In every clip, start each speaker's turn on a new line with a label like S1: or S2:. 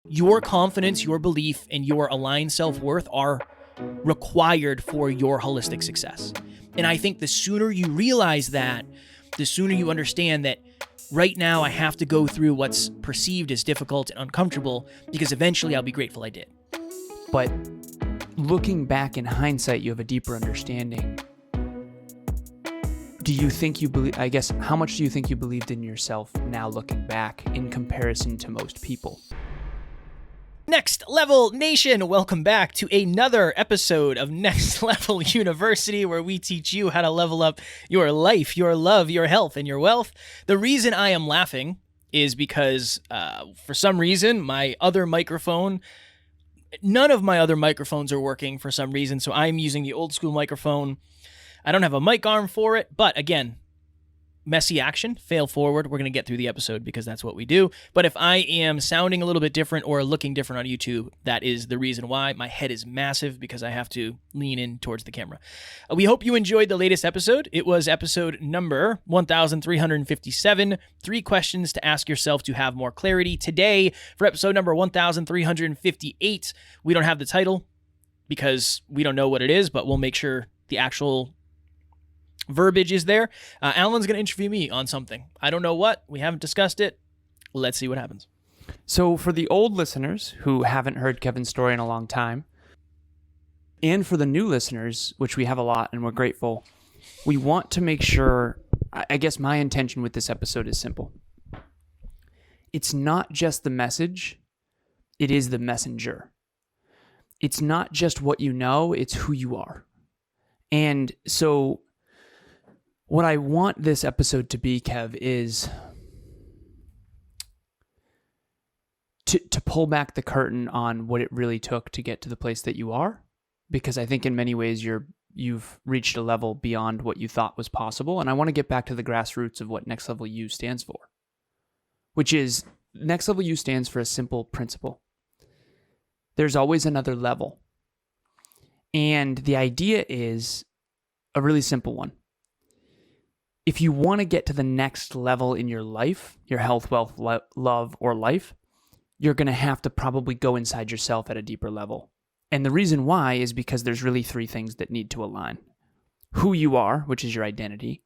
S1: Your confidence, your belief, and your aligned self-worth are required for your holistic success. And I think the sooner you realize that, the sooner you understand that right now I have to go through what's perceived as difficult and uncomfortable because eventually I'll be grateful I did.
S2: But looking back in hindsight, you have a deeper understanding. Do you think you believe, I guess, how much do you think you believed in yourself now looking back in comparison to most people?
S1: Next Level Nation, welcome back to another episode of Next Level University, where we teach you how to level up your life, your love, your health, and your wealth. The reason I am laughing is because for some reason, my other microphone, none of my other microphones are working for some reason, so I'm using the old school microphone. I don't have a mic arm for it, but again, messy action, fail forward. We're going to get through the episode because that's what we do. But if I am sounding a little bit different or looking different on YouTube, that is the reason why. My head is massive because I have to lean in towards the camera. We hope you enjoyed the latest episode. It was episode number 1357, 3 questions to ask yourself to have more clarity. Today, for episode number 1358, we don't have the title because we don't know what it is, but we'll make sure the actual verbiage is there. Alan's going to interview me on something. I don't know what. We haven't discussed it. Let's see what happens.
S2: So for the old listeners who haven't heard Kevin's story in a long time, and for the new listeners, which we have a lot and we're grateful, we want to make sure, I guess my intention with this episode is simple. It's not just the message, it is the messenger. It's not just what you know, it's who you are. And so what I want this episode to be, Kev, is to pull back the curtain on what it really took to get to the place that you are, because I think in many ways you've reached a level beyond what you thought was possible, and I want to get back to the grassroots of what Next Level U stands for, which is Next Level U stands for a simple principle. There's always another level, and the idea is a really simple one. If you want to get to the next level in your life, your health, wealth, love, or life, you're going to have to probably go inside yourself at a deeper level. And the reason why is because there's really 3 things that need to align. Who you are, which is your identity,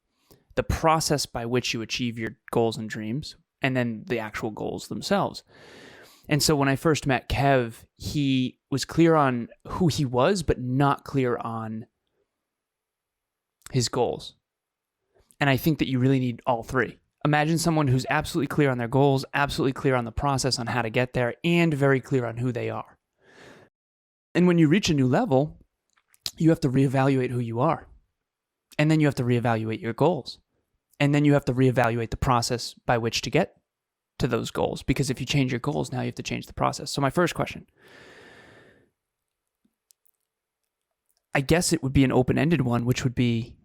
S2: the process by which you achieve your goals and dreams, and then the actual goals themselves. And so when I first met Kev, he was clear on who he was, but not clear on his goals. And I think that you really need all 3. Imagine someone who's absolutely clear on their goals, absolutely clear on the process on how to get there, and very clear on who they are. And when you reach a new level, you have to reevaluate who you are. And then you have to reevaluate your goals. And then you have to reevaluate the process by which to get to those goals. Because if you change your goals, now you have to change the process. So my first question, I guess it would be an open-ended one, which would be,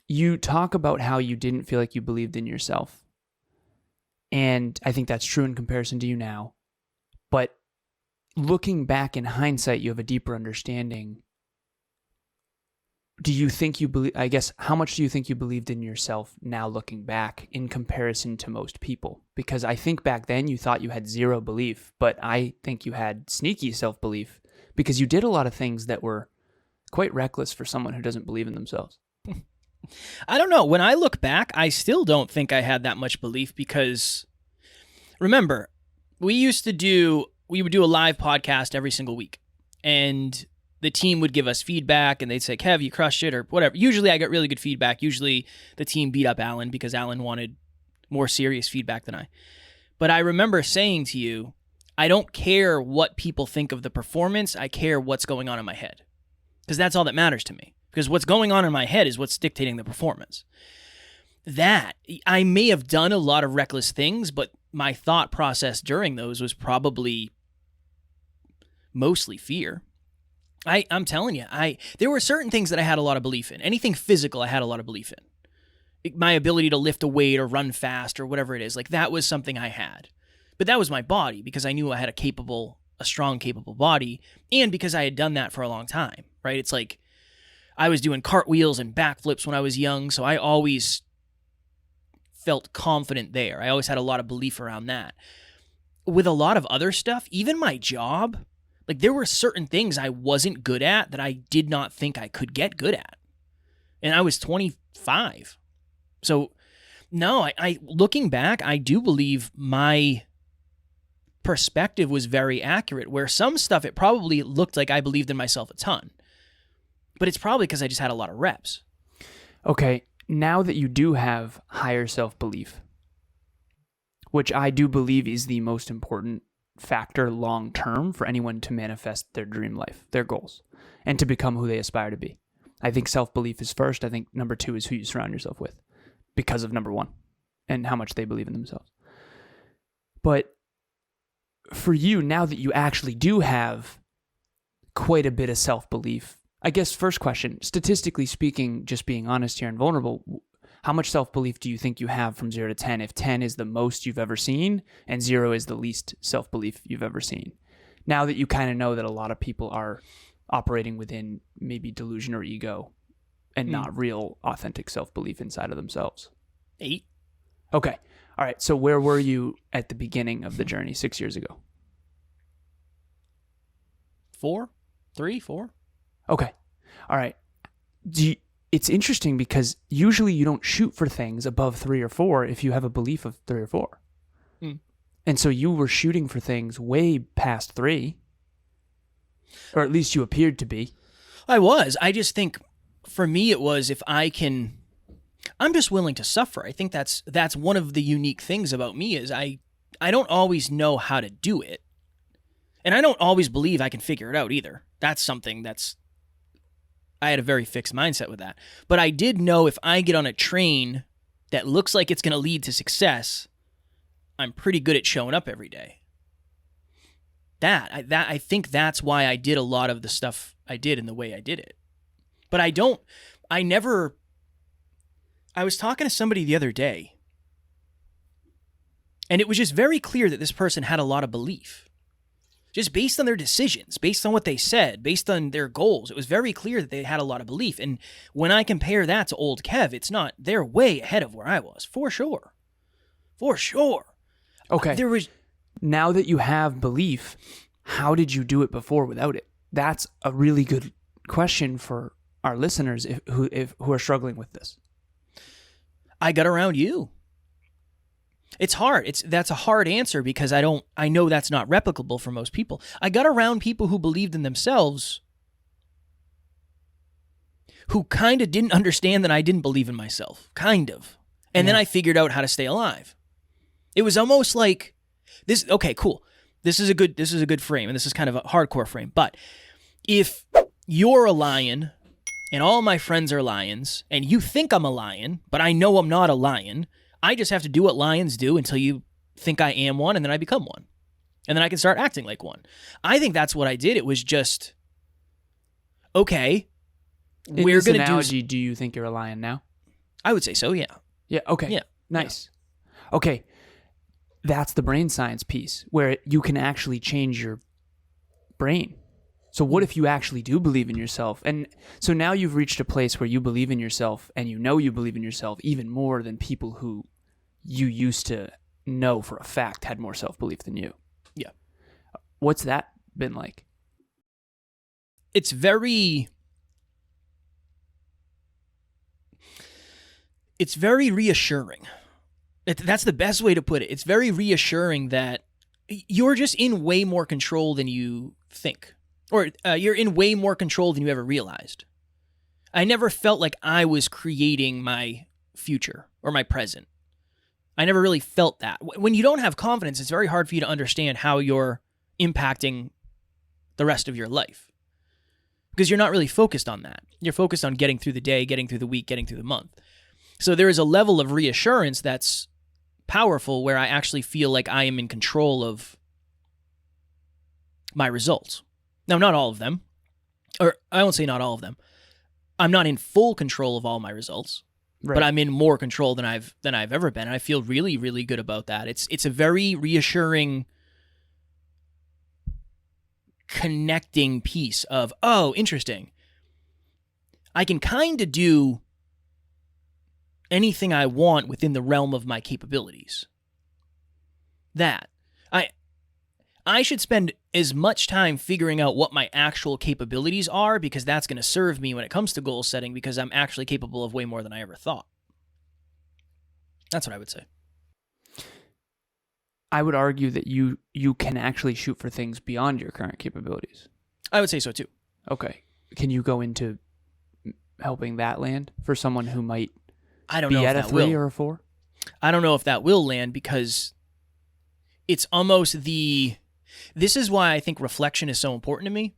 S2: you talk about how you didn't feel like you believed in yourself. And I think that's true in comparison to you now. But looking back in hindsight, you have a deeper understanding. Do you think you believe, I guess, how much do you think you believed in yourself now looking back in comparison to most people? Because I think back then you thought you had 0 belief, but I think you had sneaky self-belief because you did a lot of things that were quite reckless for someone who doesn't believe in themselves.
S1: I don't know. When I look back, I still don't think I had that much belief because, remember, we would do a live podcast every single week, and the team would give us feedback, and they'd say, Kev, you crushed it, or whatever. Usually I got really good feedback. Usually the team beat up Alan because Alan wanted more serious feedback than I. But I remember saying to you, I don't care what people think of the performance. I care what's going on in my head, because that's all that matters to me. Because what's going on in my head is what's dictating the performance. That, I may have done a lot of reckless things, but my thought process during those was probably mostly fear. I'm telling you, there were certain things that I had a lot of belief in. Anything physical, I had a lot of belief in. My ability to lift a weight or run fast or whatever it is, like that was something I had. But that was my body because I knew I had a strong, capable body, and because I had done that for a long time, right? It's like, I was doing cartwheels and backflips when I was young, so I always felt confident there. I always had a lot of belief around that. with a lot of other stuff, even my job, like there were certain things I wasn't good at that I did not think I could get good at. And I was 25. So no, I looking back, I do believe my perspective was very accurate, where some stuff it probably looked like I believed in myself a ton. But it's probably because I just had a lot of reps.
S2: Okay, now that you do have higher self-belief, which I do believe is the most important factor long-term for anyone to manifest their dream life, their goals, and to become who they aspire to be. I think self-belief is first. I think number 2 is who you surround yourself with because of number 1 and how much they believe in themselves. But for you, now that you actually do have quite a bit of self-belief, I guess first question, statistically speaking, just being honest here and vulnerable, how much self-belief do you think you have from 0 to 10 if 10 is the most you've ever seen and 0 is the least self-belief you've ever seen? Now that you kind of know that a lot of people are operating within maybe delusion or ego and not real authentic self-belief inside of themselves.
S1: 8.
S2: Okay. All right. So where were you at the beginning of the journey 6 years ago?
S1: 4? 3? 4?
S2: Okay. All right. It's interesting because usually you don't shoot for things above 3 or 4 if you have a belief of 3 or 4. And so you were shooting for things way past 3, or at least you appeared to be.
S1: I was. I just think for me it was I'm just willing to suffer. I think that's one of the unique things about me is I don't always know how to do it. And I don't always believe I can figure it out either. That's something I had a very fixed mindset with that. But I did know if I get on a train that looks like it's going to lead to success, I'm pretty good at showing up every day. I think that's why I did a lot of the stuff I did in the way I did it. But I was talking to somebody the other day, and it was just very clear that this person had a lot of belief. Just based on their decisions, based on what they said, based on their goals, it was very clear that they had a lot of belief. And when I compare that to old Kev, they're way ahead of where I was, for sure. For sure.
S2: Okay. Now that you have belief, how did you do it before without it? That's a really good question for our listeners who are struggling with this.
S1: I got around you. It's hard. That's a hard answer because I know that's not replicable for most people. I got around people who believed in themselves, who kind of didn't understand that I didn't believe in myself. Kind of. And then I figured out how to stay alive. It was almost like this. Okay, cool. This is a good frame, and this is kind of a hardcore frame. But if you're a lion and all my friends are lions, and you think I'm a lion, but I know I'm not a lion, I just have to do what lions do until you think I am one, and then I become one. And then I can start acting like one. I think that's what I did. It was just, okay, we're going to do...
S2: Do you think you're a lion now?
S1: I would say so, yeah.
S2: Yeah, okay.
S1: Yeah.
S2: Nice. Yeah. Okay. That's the brain science piece where you can actually change your brain. So what if you actually do believe in yourself? And so now you've reached a place where you believe in yourself and you know you believe in yourself even more than people who you used to know for a fact had more self-belief than you.
S1: Yeah.
S2: What's that been like?
S1: It's very reassuring. That's the best way to put it. It's very reassuring that you're just in way more control than you think. Or you're in way more control than you ever realized. I never felt like I was creating my future or my present. I never really felt that. When you don't have confidence, it's very hard for you to understand how you're impacting the rest of your life. Because you're not really focused on that. You're focused on getting through the day, getting through the week, getting through the month. So there is a level of reassurance that's powerful where I actually feel like I am in control of my results. Now, not all of them, or I won't say not all of them. I'm not in full control of all my results, right, but I'm in more control than I've ever been. And I feel really, really good about that. It's a very reassuring, connecting piece of, oh, interesting. I can kind of do anything I want within the realm of my capabilities. I should spend as much time figuring out what my actual capabilities are, because that's going to serve me when it comes to goal setting, because I'm actually capable of way more than I ever thought. That's what I would say.
S2: I would argue that you can actually shoot for things beyond your current capabilities.
S1: I would say so too.
S2: Okay. Can you go into helping that land for someone who might
S1: be
S2: at a 3 or a 4?
S1: I don't know if that will land, because it's almost this is why I think reflection is so important to me,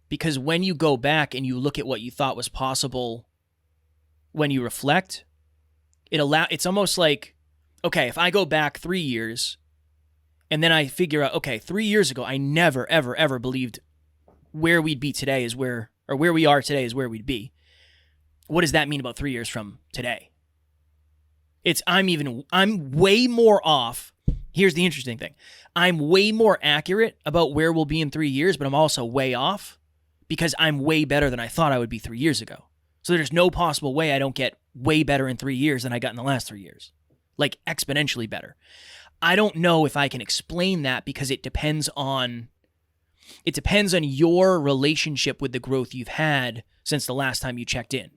S1: because when you go back and you look at what you thought was possible, when you reflect, it's almost like, okay, if I go back 3 years and then I figure out, okay, 3 years ago, I never, ever, ever believed where we'd be today is where we are today is where we'd be. What does that mean about 3 years from today? I'm way more off. Here's the interesting thing. I'm way more accurate about where we'll be in 3 years, but I'm also way off because I'm way better than I thought I would be 3 years ago. So there's no possible way I don't get way better in 3 years than I got in the last 3 years. Like exponentially better. I don't know if I can explain that, because it depends on your relationship with the growth you've had since the last time you checked in.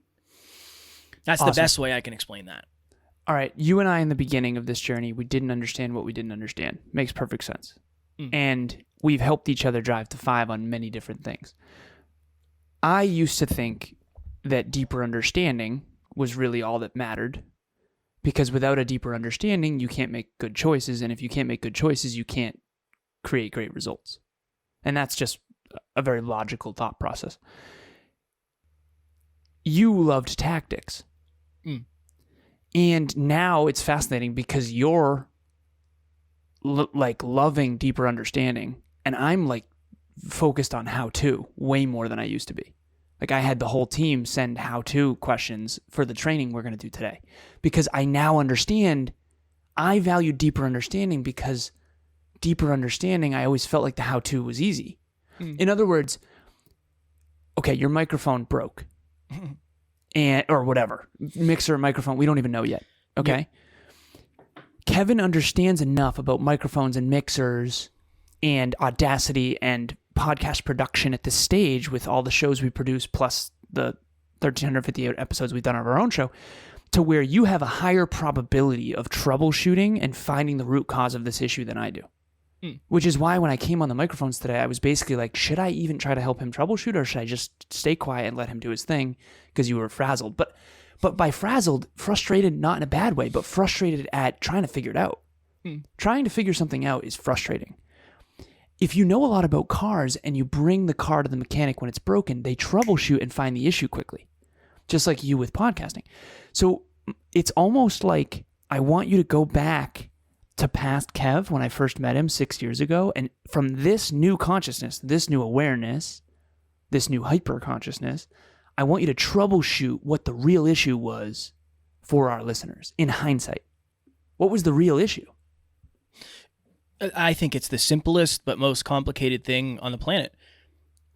S1: That's awesome. The best way I can explain that.
S2: All right. You and I, in the beginning of this journey, we didn't understand what we didn't understand. Makes perfect sense. And we've helped each other drive to 5 on many different things. I used to think that deeper understanding was really all that mattered, because without a deeper understanding, you can't make good choices. And if you can't make good choices, you can't create great results. And that's just a very logical thought process. You loved tactics. And now it's fascinating, because you're loving deeper understanding, and I'm like focused on how-to way more than I used to be. Like, I had the whole team send how-to questions for the training we're going to do today, because I now understand. I value deeper understanding, because deeper understanding, I always felt like the how-to was easy. In other words, okay, your microphone broke. Or whatever, mixer, microphone, we don't even know yet. Okay. Yeah. Kevin understands enough about microphones and mixers and Audacity and podcast production at this stage, with all the shows we produce, plus the 1,358 episodes we've done of our own show, to where you have a higher probability of troubleshooting and finding the root cause of this issue than I do. Which is why when I came on the microphones today, I was basically like, should I even try to help him troubleshoot, or should I just stay quiet and let him do his thing? Because you were frazzled. But by frazzled, frustrated, not in a bad way, but frustrated at trying to figure it out. Trying to figure something out is frustrating. If you know a lot about cars and you bring the car to the mechanic when it's broken, they troubleshoot and find the issue quickly. Just like you with podcasting. So it's almost like I want you to go back to past Kev when I first met him 6 years ago. And from this new consciousness, this new awareness, this new hyper consciousness, I want you to troubleshoot what the real issue was for our listeners in hindsight. What was the real issue?
S1: I think it's the simplest but most complicated thing on the planet.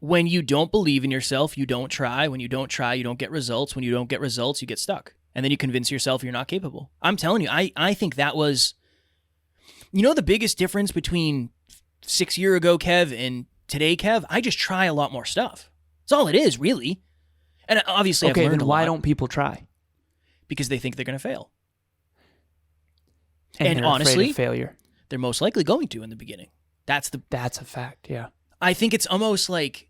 S1: When you don't believe in yourself, you don't try. When you don't try, you don't get results. When you don't get results, you get stuck. And then you convince yourself you're not capable. I'm telling you, I think that was... You know the biggest difference between 6 years ago Kev and today Kev? I just try a lot more stuff. That's all it is, really. And obviously I've learned a lot. Okay, then
S2: why don't people try?
S1: Because they think they're going to fail.
S2: And honestly, afraid of failure.
S1: They're most likely going to in the beginning. That's
S2: a fact, yeah.
S1: I think it's almost like...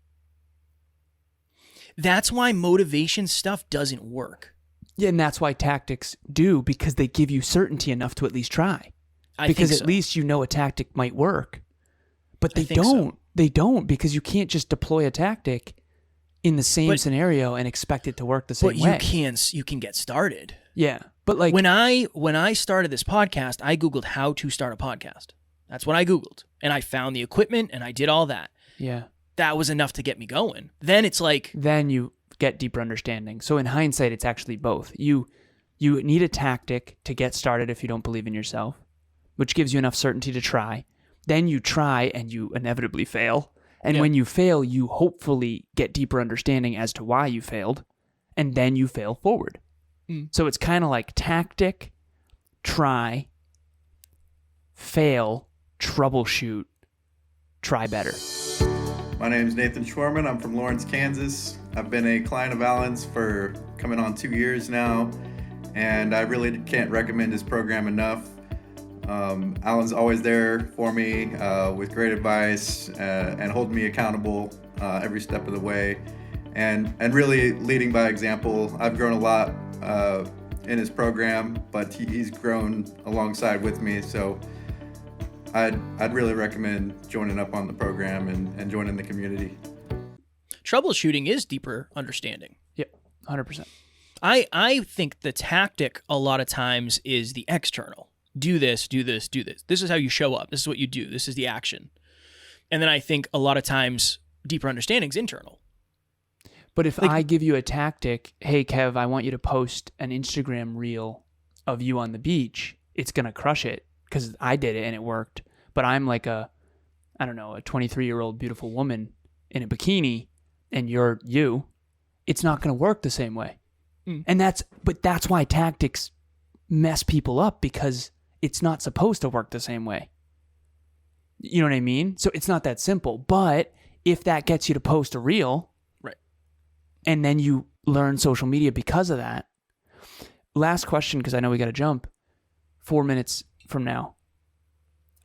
S1: That's why motivation stuff doesn't work.
S2: Yeah, and that's why tactics do, because they give you certainty enough to at least try. Because at least you know a tactic might work. But they don't. So. They don't, because you can't just deploy a tactic in the same scenario and expect it to work the same way.
S1: But you can get started.
S2: Yeah. But like
S1: when I started this podcast, I Googled how to start a podcast. That's what I Googled. And I found the equipment and I did all that.
S2: Yeah.
S1: That was enough to get me going. Then it's like...
S2: Then you get deeper understanding. So in hindsight, it's actually both. You need a tactic to get started if you don't believe in yourself, which gives you enough certainty to try. Then you try and you inevitably fail. And when you fail, you hopefully get deeper understanding as to why you failed. And then you fail forward. So it's kind of like tactic, try, fail, troubleshoot, try better.
S3: My name is Nathan Schwarman. I'm from Lawrence, Kansas. I've been a client of Alan's for coming on 2 years now, and I really can't recommend his program enough. Alan's always there for me with great advice and holding me accountable every step of the way, and really leading by example. I've grown a lot in his program, but he's grown alongside with me, so I'd really recommend joining up on the program and joining the community.
S1: Troubleshooting is deeper understanding.
S2: Yep, 100%.
S1: I think the tactic a lot of times is the external. Do this, do this, do this. This is how you show up. This is what you do. This is the action. And then I think a lot of times deeper understanding is internal.
S2: But if I give you a tactic, hey, Kev, I want you to post an Instagram reel of you on the beach, it's going to crush it because I did it and it worked. But I'm like a 23-year-old beautiful woman in a bikini and you're you, it's not going to work the same way. And that's why tactics mess people up, because it's not supposed to work the same way. You know what I mean? So it's not that simple. But if that gets you to post a reel,
S1: right,
S2: and then you learn social media because of that. Last question, because I know we got to jump. 4 minutes from now.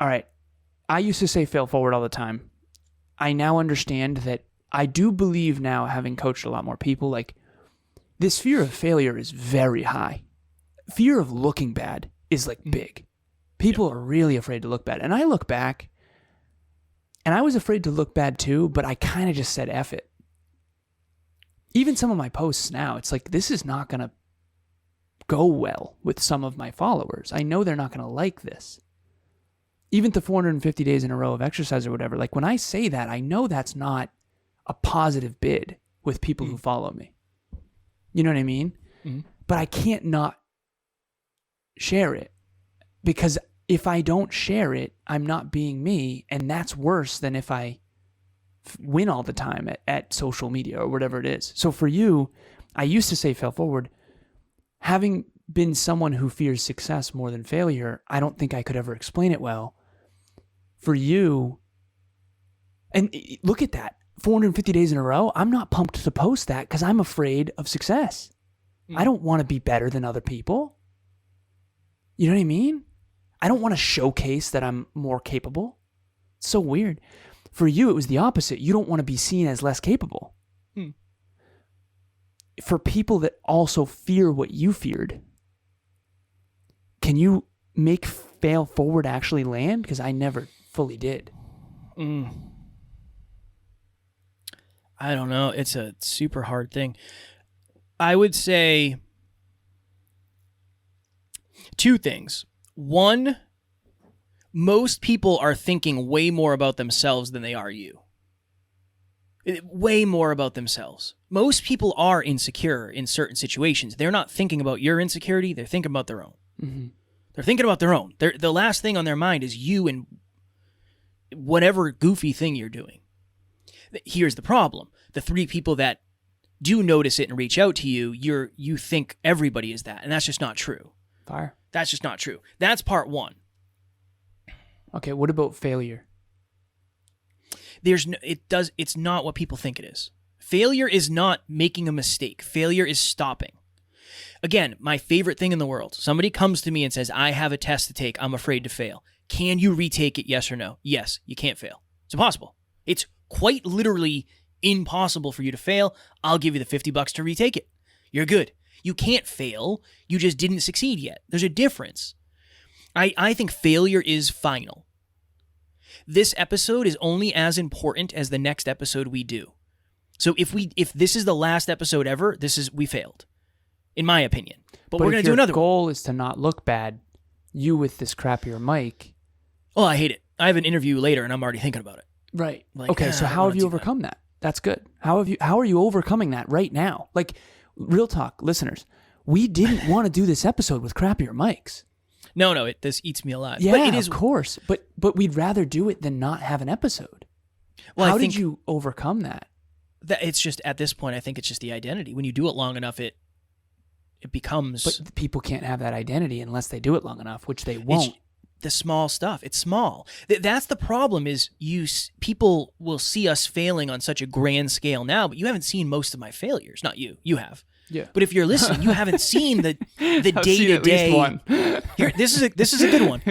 S2: All right. I used to say fail forward all the time. I now understand that I do believe now, having coached a lot more people, like this fear of failure is very high. Fear of looking bad is like big. People are really afraid to look bad. And I look back and I was afraid to look bad too, but I kind of just said F it. Even some of my posts now, it's like, this is not going to go well with some of my followers. I know they're not going to like this. Even the 450 days in a row of exercise or whatever, like when I say that, I know that's not a positive bid with people who follow me. You know what I mean? Mm-hmm. But I can't not share it, because if I don't share it, I'm not being me, and that's worse than if I win all the time at social media or whatever it is. So for you, I used to say fail forward. Having been someone who fears success more than failure, I don't think I could ever explain it well. For you, and look at that, 450 days in a row, I'm not pumped to post that because I'm afraid of success. I don't want to be better than other people. You know what I mean? I don't want to showcase that I'm more capable. It's so weird. For you, it was the opposite. You don't want to be seen as less capable. For people that also fear what you feared, can you make fail forward actually land? Because I never fully did.
S1: I don't know. It's a super hard thing. I would say two things. One, most people are thinking way more about themselves than they are you. Way more about themselves. Most people are insecure in certain situations. They're not thinking about your insecurity. They're thinking about their own. Mm-hmm. They're thinking about their own. The last thing on their mind is you and whatever goofy thing you're doing. Here's the problem. The three people that do notice it and reach out to you, you think everybody is that, and that's just not true.
S2: Fire.
S1: That's just not true. That's part one.
S2: Okay, what about failure?
S1: It's not what people think it is. Failure is not making a mistake. Failure is stopping. Again, my favorite thing in the world. Somebody comes to me and says, I have a test to take. I'm afraid to fail. Can you retake it? Yes or no? Yes, you can't fail. It's impossible. It's quite literally impossible for you to fail. I'll give you the $50 to retake it. You're good. You can't fail. You just didn't succeed yet. There's a difference. I think failure is final. This episode is only as important as the next episode we do. So if this is the last episode ever, we failed, in my opinion. But we're going to do another one.
S2: Your goal is to not look bad. You with this crappier mic.
S1: Oh, I hate it. I have an interview later, and I'm already thinking about it.
S2: Right. Okay. So how have you overcome that? That's good. How are you overcoming that right now? Like, real talk, listeners. We didn't want to do this episode with crappier mics.
S1: No, this eats me alive.
S2: Yeah, but it is, of course. But we'd rather do it than not have an episode. Well, how did you overcome that?
S1: It's just, at this point, I think it's just the identity. When you do it long enough, it becomes...
S2: But people can't have that identity unless they do it long enough, which they won't.
S1: the small stuff. It's small. That's the problem is people will see us failing on such a grand scale now, but you haven't seen most of my failures. Not you. You have.
S2: Yeah.
S1: But if you're listening, you haven't seen the
S2: I've seen at least
S1: day-to-day.
S2: one.
S1: Here, this is a good one.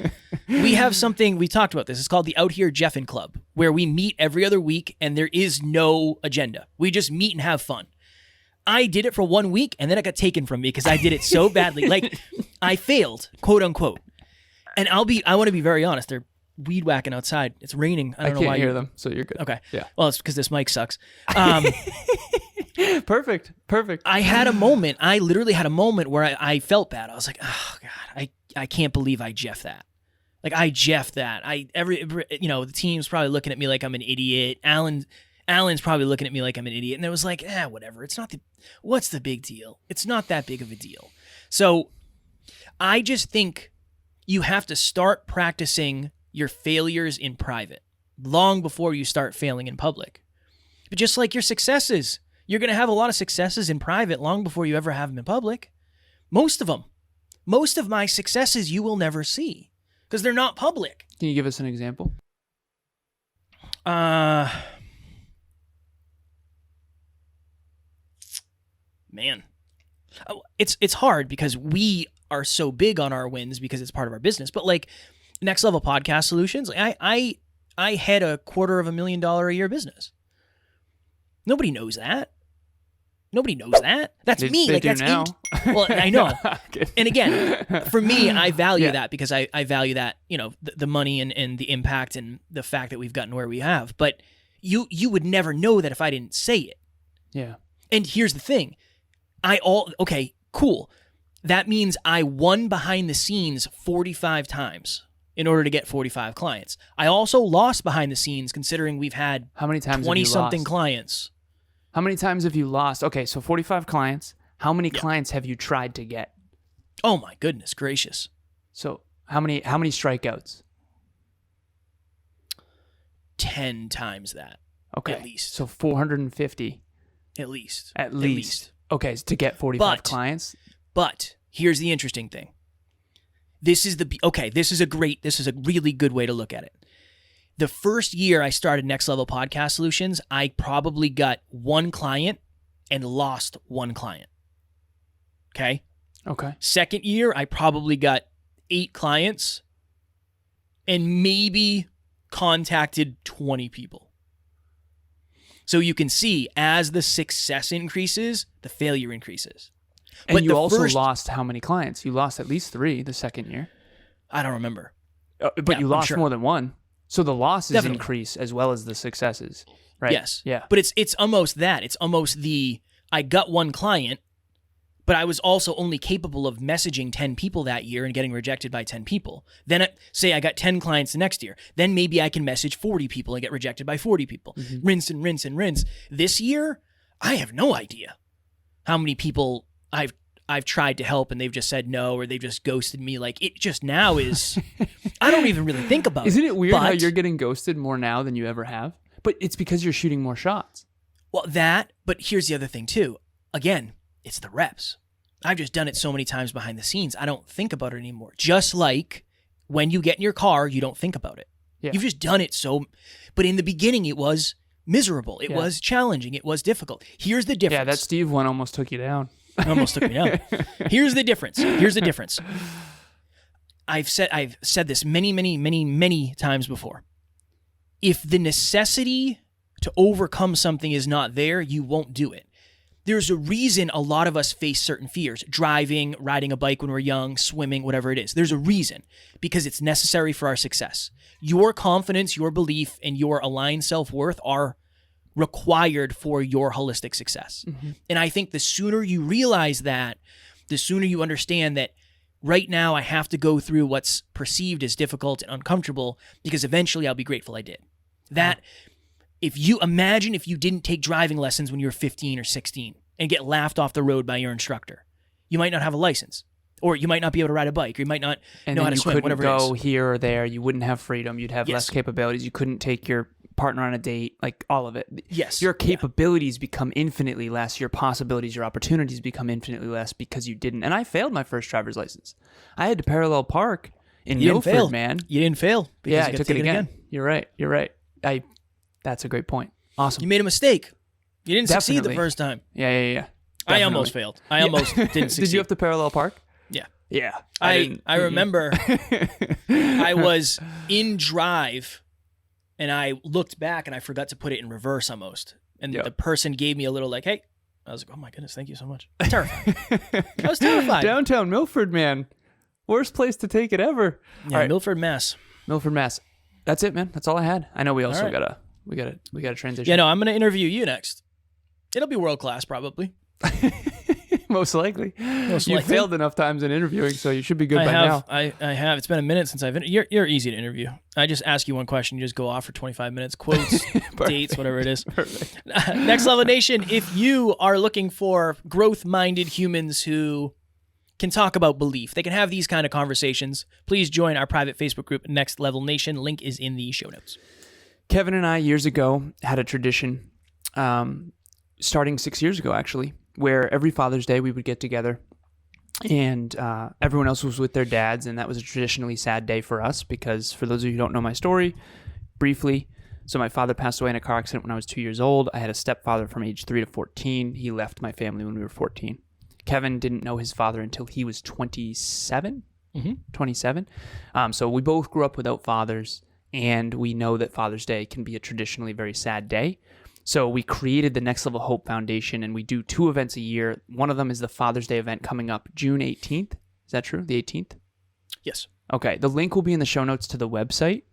S1: We have something, we talked about this. It's called the Out Here Jeffin' Club, where we meet every other week and there is no agenda. We just meet and have fun. I did it for 1 week and then it got taken from me because I did it so badly. Like, I failed, quote unquote. And I want to be very honest. They're weed whacking outside. It's raining. I don't know why.
S2: I can't hear them, so you're good.
S1: Okay.
S2: Yeah.
S1: Well, it's because this mic sucks.
S2: Perfect.
S1: I literally had a moment where I felt bad. I was like, oh God, I can't believe I Jeff that. Like, I Jeff that. The team's probably looking at me like I'm an idiot. Alan's probably looking at me like I'm an idiot. And it was like, whatever. What's the big deal? It's not that big of a deal. So I just think you have to start practicing your failures in private long before you start failing in public. But just like your successes, you're going to have a lot of successes in private long before you ever have them in public. Most of them. Most of my successes you will never see because they're not public.
S2: Can you give us an example?
S1: Man. It's hard because we are so big on our wins because it's part of our business. But like Next Level Podcast Solutions, like I had a $250,000 a year business. Nobody knows that. That's me.
S2: They
S1: like
S2: do
S1: that's
S2: now.
S1: Well, I know.
S2: No,
S1: And again, for me, I value
S2: Yeah.
S1: that because I value that, the money and the impact and the fact that we've gotten where we have. But you would never know that if I didn't say it.
S2: Yeah.
S1: And here's the thing. Okay, cool. That means I won behind the scenes 45 times in order to get 45 clients. I also lost behind the scenes considering we've had
S2: How many times
S1: 20-something
S2: have you lost?
S1: clients.
S2: How many times have you lost? Okay, so 45 clients. How many clients have you tried to get?
S1: Oh my goodness gracious.
S2: So how many strikeouts?
S1: 10 times that.
S2: Okay.
S1: At least.
S2: So 450.
S1: At least.
S2: At least. Okay, so to get 45 clients.
S1: But here's the interesting thing. This is a really good way to look at it. The first year I started Next Level Podcast Solutions, I probably got 1 client and lost 1 client. Okay?
S2: Okay.
S1: Second year, I probably got 8 clients and maybe contacted 20 people. So you can see as the success increases, the failure increases.
S2: And
S1: But
S2: you
S1: the
S2: also
S1: first-
S2: lost how many clients? You lost at least 3 the second year.
S1: I don't remember.
S2: But
S1: Yeah,
S2: you
S1: I'm
S2: lost
S1: sure.
S2: more than 1. So the losses
S1: Definitely.
S2: increase as well as the successes, right?
S1: Yes.
S2: Yeah.
S1: But it's almost that. It's almost I got 1 client, but I was also only capable of messaging 10 people that year and getting rejected by 10 people. Then say I got 10 clients the next year. Then maybe I can message 40 people and get rejected by 40 people.
S2: Mm-hmm.
S1: Rinse and rinse and rinse. This year, I have no idea how many people I've tried to help and they've just said no or they've just ghosted me. Like it just now is, I don't even really think about it.
S2: Isn't it weird how
S1: But-
S2: you're getting ghosted more now than you ever have? But it's because you're shooting more shots.
S1: Well, but here's the other thing too. Again, it's the reps. I've just done it so many times behind the scenes. I don't think about it anymore. Just like when you get in your car, you don't think about it.
S2: Yeah.
S1: You've just done it but in the beginning it was miserable. It was challenging. It was difficult. Here's the difference.
S2: Yeah, that Steve one almost took you down.
S1: It almost took me down. Here's the difference. I've said this many, many, many, many times before. If the necessity to overcome something is not there, you won't do it. There's a reason a lot of us face certain fears. Driving, riding a bike when we're young, swimming, whatever it is. There's a reason. Because it's necessary for our success. Your confidence, your belief, and your aligned self-worth are required for your holistic success. Mm-hmm. And I think the sooner you realize that, the sooner you understand that right now I have to go through what's perceived as difficult and uncomfortable because eventually I'll be grateful I did. That if you didn't take driving lessons when you were 15 or 16 and get laughed off the road by your instructor, you might not have a license. Or you might not be able to ride a bike, or you might not know how to swim, whatever it is.
S2: And you couldn't go here or there. You wouldn't have freedom. You'd have less capabilities. You couldn't take your partner on a date, like all of it.
S1: Yes.
S2: Your capabilities become infinitely less. Your possibilities, your opportunities become infinitely less because you didn't. And I failed my first driver's license. I had to parallel park in
S1: You didn't
S2: Milford,
S1: fail.
S2: man.
S1: You didn't fail. Because
S2: Yeah,
S1: you
S2: I
S1: got
S2: took
S1: to
S2: it
S1: take
S2: again. You're right. That's a great point. Awesome.
S1: You made a mistake. You didn't succeed the
S2: Definitely.
S1: first time.
S2: Yeah.
S1: I
S2: Definitely.
S1: almost failed. I almost didn't succeed.
S2: Did you have to parallel park?
S1: Yeah.
S2: Yeah.
S1: I remember I was in drive and I looked back and I forgot to put it in reverse almost. And
S2: Yep.
S1: the person gave me a little like, hey. I was like, oh my goodness, thank you so much. I was terrified. I was terrified.
S2: Downtown Milford, man. Worst place to take it ever.
S1: Yeah,
S2: All right.
S1: Milford, Mass.
S2: Milford, Mass. That's it, man. That's all I had. I know we also
S1: All right.
S2: gotta transition.
S1: Yeah, no, I'm going to interview you next. It'll be world class probably.
S2: Most likely.
S1: Most
S2: You
S1: likely.
S2: failed enough times in interviewing, so you should be good by now.
S1: I have. It's been a minute since you're easy to interview. I just ask you one question, you just go off for 25 minutes, quotes, dates, whatever it is.
S2: Perfect.
S1: Next Level Nation, if you are looking for growth-minded humans who can talk about belief, they can have these kind of conversations, please join our private Facebook group, Next Level Nation. Link is in the show notes.
S2: Kevin and I, years ago, had a tradition, starting 6 years ago, actually, where every Father's Day we would get together and everyone else was with their dads, and that was a traditionally sad day for us because, for those of you who don't know my story, briefly, so my father passed away in a car accident when I was 2 years old. I had a stepfather from age 3 to 14. He left my family when we were 14. Kevin didn't know his father until he was 27. 27. So we both grew up without fathers, and we know that Father's Day can be a traditionally very sad day. So we created the Next Level Hope Foundation, and we do 2 events a year. One of them is the Father's Day event coming up June 18th. Is that true? The 18th?
S1: Yes.
S2: Okay. The link will be in the show notes to the website,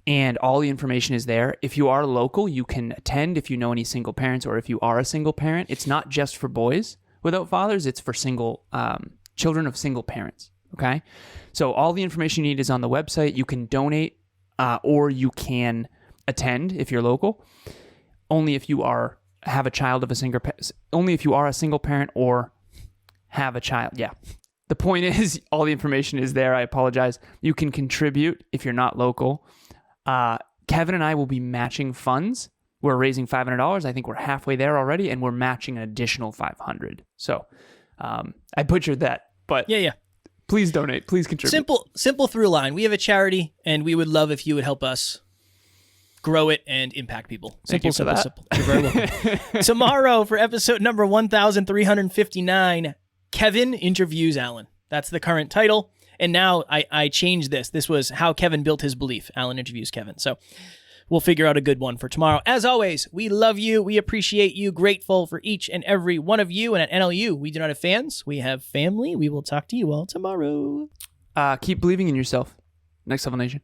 S2: and all the information is there. If you are local, you can attend if you know any single parents, or if you are a single parent. It's not just for boys without fathers. It's for single children of single parents. Okay. So all the information you need is on the website. You can donate or you can attend if you're local. Only if you are a child of a single only if you are a single parent or have a child. Yeah. The point is, all the information is there. I apologize. You can contribute if you're not local. Kevin and I will be matching funds. We're raising $500. I think we're halfway there already, and we're matching an additional $500. So I butchered that, but
S1: Yeah.
S2: please donate. Please contribute.
S1: Simple through line. We have a charity, and we would love if you would help us grow it and impact people.
S2: Thank you for that.
S1: Simple. You're very welcome. Tomorrow, for episode number 1359, Kevin interviews Alan. That's the current title. And now I changed this. This was how Kevin built his belief. Alan interviews Kevin. So we'll figure out a good one for tomorrow. As always, we love you. We appreciate you. Grateful for each and every one of you. And at NLU, we do not have fans. We have family. We will talk to you all tomorrow.
S2: Keep believing in yourself. Next Level Nation.